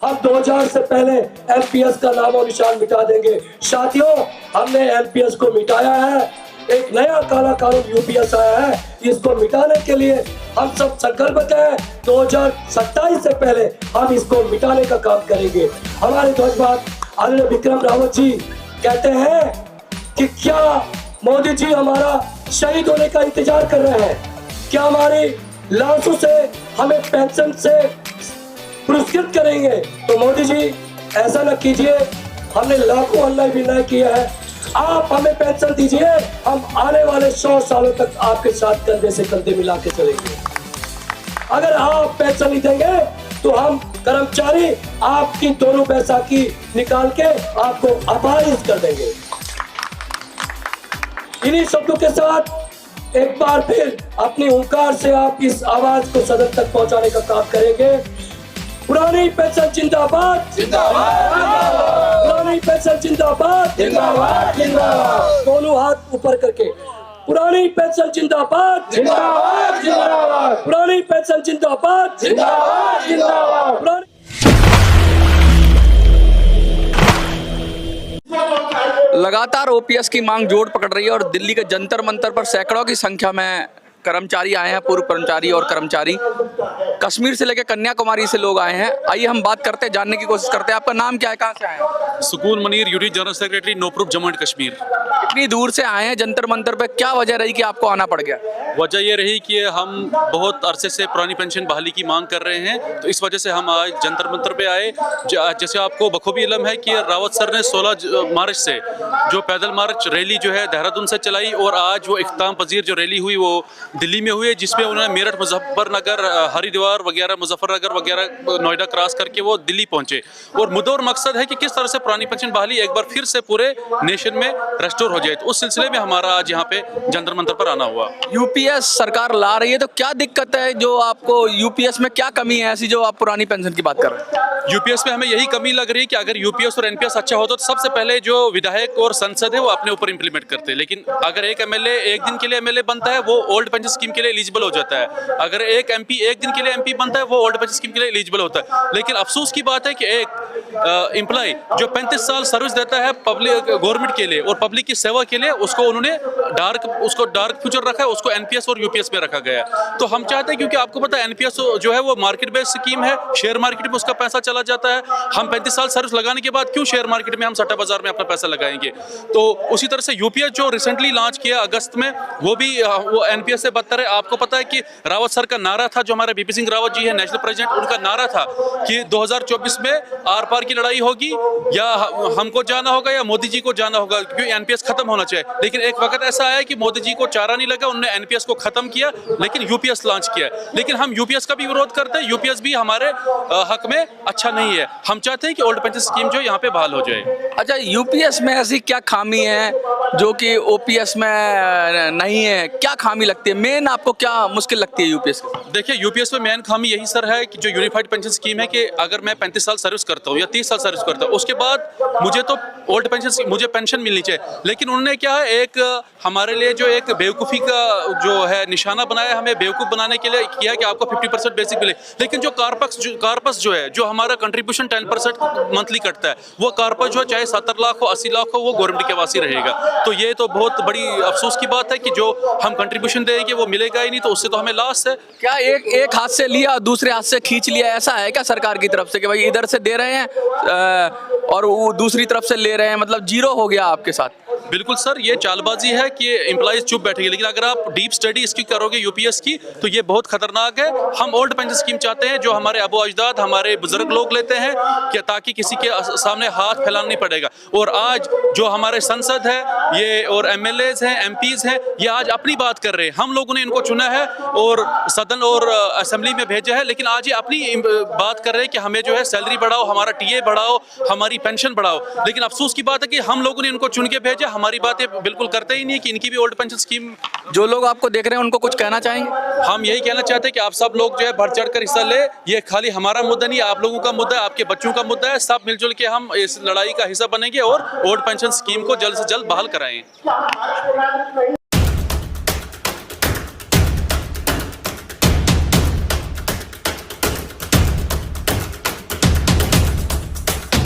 हम 2000 से पहले एलपीएस का नामो निशान मिटा देंगे। साथियों, हमने एलपीएस को मिटाया है। एक नया काला कानून यूपीएस आया है। इसको मिटाने के लिए हम सब संकल्पित हैं। 2027 से पहले हम इसको मिटाने का काम करेंगे। हमारे ध्वजवाद आदरणीय विक्रम रावत जी कहते हैं कि क्या मोदी जी हमारा शहीद होने का इंतजार कर रहे हैं? क्या हमारी लाशों से हमें पेंशन से पुरस्कृत करेंगे? तो मोदी जी ऐसा न कीजिए। हमने लाखों अन्याय भी नहीं किया है। आप हमें पेंशन दीजिए, हम आने वाले 100 सालों तक आपके साथ कंधे से कंधे मिला के चलेंगे। अगर आप पेंशन नहीं देंगे तो हम कर्मचारी आपकी दोनों बैसाखी निकाल के आपको अपाहिज कर देंगे। इन्हीं शब्दों के साथ एक बार फिर अपनी हुंकार से आप इस आवाज को सदन तक पहुंचाने का काम करेंगे। पुरानी पेंशन जिंदाबाद, जिंदाबाद। पुरानी पेंशन जिंदाबाद, जिंदाबाद, जिंदाबाद। दोनों हाथ ऊपर करके पुरानी पेंशन जिंदाबाद, जिंदाबाद, जिंदाबाद। पुरानी पेंशन जिंदाबाद, जिंदाबाद, जिंदाबाद। लगातार ओपीएस की मांग जोर पकड़ रही है और दिल्ली के जंतर मंतर पर सैकड़ों की संख्या में कर्मचारी आए हैं, पूर्व कर्मचारी और कर्मचारी। कश्मीर से लेकर कन्याकुमारी से लोग आए हैं। आइए हम बात करते हैं, जानने की कोशिश करते हैं। आपका नाम क्या है, कहाँ से आए हैं? Sukoon Manir, unit general secretary, no proof, Jammu and Kashmir. इतनी दूर से आए हैं जंतर मंतर पे, क्या वजह रही कि आपको आना पड़ गया? वजह यह रही कि हम बहुत अरसे से पुरानी पेंशन बहाली की मांग कर रहे हैं, तो इस वजह से हम आज जंतर मंतर पे आए। जैसे आपको बखूबी इल्म है कि रावत सर ने 16 मार्च से जो पैदल मार्च रैली जो है देहरादून से चलाई और आज वो इख्ताम पजीर जो रैली हुई वो दिल्ली में हुई है, जिसमें उन्होंने मेरठ, मुजफ्फरनगर, हरिद्वार वगैरह, मुजफ्फरनगर वगैरह, नोएडा क्रॉस करके वो दिल्ली पहुंचे। और मुद्दा और मकसद है कि किस तरह से पुरानी पेंशन बहाली एक बार फिर से पूरे नेशन में रेस्टोर हो जाए। तो उस सिलसिले में हमारा आज यहाँ पे जंतर मंतर पर आना हुआ। यूपीएस सरकार ला रही है, तो क्या दिक्कत है? जो आपको यूपीएस में क्या कमी है ऐसी जो आप पुरानी पेंशन की बात कर रहे हैं? यूपीएस में हमें यही कमी लग रही है कि अगर यूपीएस और एनपीएस अच्छा होता तो सबसे पहले जो विधायक और संसद है वो अपने ऊपर इंप्लीमेंट करते हैं। लेकिन अगर एक एमएलए एक दिन के लिए एमएलए बनता है वो ओल्ड पेंशन स्कीम के लिए एलिजिबल हो जाता है। अगर एक एमपी एक दिन के लिए एमपी बनता है वो ओल्ड पेंशन स्कीम के लिए एलिजिबल होता है। लेकिन अफसोस की बात है कि एक एम्प्लॉय जो 35 साल सर्विस देता है पब्लिक गवर्नमेंट के लिए और पब्लिक की सेवा के लिए, उसको उन्होंने डार्क फ्यूचर रखा है, उसको एनपीएस और यूपीएस में रखा गया है। तो हम चाहते हैं, क्योंकि आपको पता है एनपीएस जो है वो मार्केट बेस्ड स्कीम है, शेयर मार्केट में उसका पैसा चला जाता है। हम 35 साल सर्विस लगाने के बाद क्यों शेयर मार्केट में हम सट्टा बाजार में अपना पैसा लगाएंगे? तो उसी तरह से यूपीएस जो रिसेंटली लॉन्च किया अगस्त में, वो भी वो एनपीएस से बदतर है। आपको पता है कि रावत सर का नारा था, जो हमारे बीपी सिंह रावत जी है नेशनल प्रेसिडेंट, उनका नारा था कि 2024 में आर पार की लड़ाई होगी, या हमको जाना होगा या मोदी जी को जाना होगा, क्योंकि एनपीएस खत्म होना चाहिए। लेकिन एक वक्त ऐसा आया कि मोदी जी को चारा नहीं लगा, उन्होंने एनपीएस को खत्म किया लेकिन यूपीएस लॉन्च किया। लेकिन हम यूपीएस का भी विरोध करते हैं, यूपीएस भी हमारे हक में अच्छा नहीं है। हम चाहते हैं कि ओल्ड पेंशन स्कीम जो यहाँ पे बहाल हो जाए। अच्छा, यूपीएस में ऐसी क्या खामी है जो कि ओपीएस में नहीं है? क्या खामी लगती है मेन, आपको क्या मुश्किल लगती है यूपीएस? देखिए, यूपीएस में मेन खामी यही सर है कि जो यूनिफाइड पेंशन स्कीम है कि अगर मैं 35 साल सर्विस करता हूँ या 30 साल सर्विस करता हूँ, उसके बाद मुझे तो ओल्ड पेंशन मुझे पेंशन मिलनी चाहिए। लेकिन उन्होंने क्या है, एक हमारे लिए जो एक बेवकूफ़ी का जो है निशाना बनाया, हमें बेवकूफ़ बनाने के लिए किया कि आपको 50% बेसिक मिले। लेकिन जो कार्पस जो है, जो हमारा कंट्रीब्यूशन 10% मंथली कटता है, वो कार्पस जो है चाहे 70 लाख हो 80 लाख हो, वो गवर्नमेंट के पास ही रहेगा। तो ये तो बहुत बड़ी अफसोस की बात है कि जो हम कंट्रीब्यूशन देंगे वो मिलेगा ही नहीं, तो उससे तो हमें लॉस है। क्या एक हाथ से लिया दूसरे हाथ से खींच लिया, ऐसा है क्या सरकार की तरफ से कि भाई इधर से दे रहे हैं और वो दूसरी तरफ से ले रहे हैं, मतलब जीरो हो गया आपके साथ? बिल्कुल सर, ये चालबाजी है कि एम्प्लॉइज चुप बैठेंगे। लेकिन अगर आप डीप स्टडी इसकी करोगे यूपीएस की, तो ये बहुत खतरनाक है। हम ओल्ड पेंशन स्कीम चाहते हैं जो हमारे अबू अजदाद, हमारे बुजुर्ग लोग लेते हैं, कि ताकि किसी के सामने हाथ फैलाना नहीं पड़ेगा। और आज जो हमारे संसद है ये और एमएलएज हैं, एमपीज हैं, ये आज अपनी बात कर रहे हैं। हम लोगों ने इनको चुना है और सदन और असेंबली में भेजा है, लेकिन आज ये अपनी बात कर रहे हैं कि हमें जो है सैलरी बढ़ाओ, हमारा टीए बढ़ाओ, हमारी पेंशन बढ़ाओ। लेकिन अफसोस की बात है कि हम लोगों ने इनको चुन के भेजा, हमारी बातें बिल्कुल करते ही नहीं कि इनकी भी ओल्ड पेंशन स्कीम। जो लोग आपको देख रहे हैं उनको कुछ कहना चाहेंगे? हम यही कहना चाहते हैं कि आप सब लोग जो है बढ़ चढ़कर हिस्सा ले। ये खाली हमारा मुद्दा नहीं, आप लोगों का मुद्दा है, आपके बच्चों का मुद्दा है। सब मिलजुल के हम इस लड़ाई का हिस्सा बनेंगे और ओल्ड पेंशन स्कीम को जल्द से जल्द बहाल कराएं।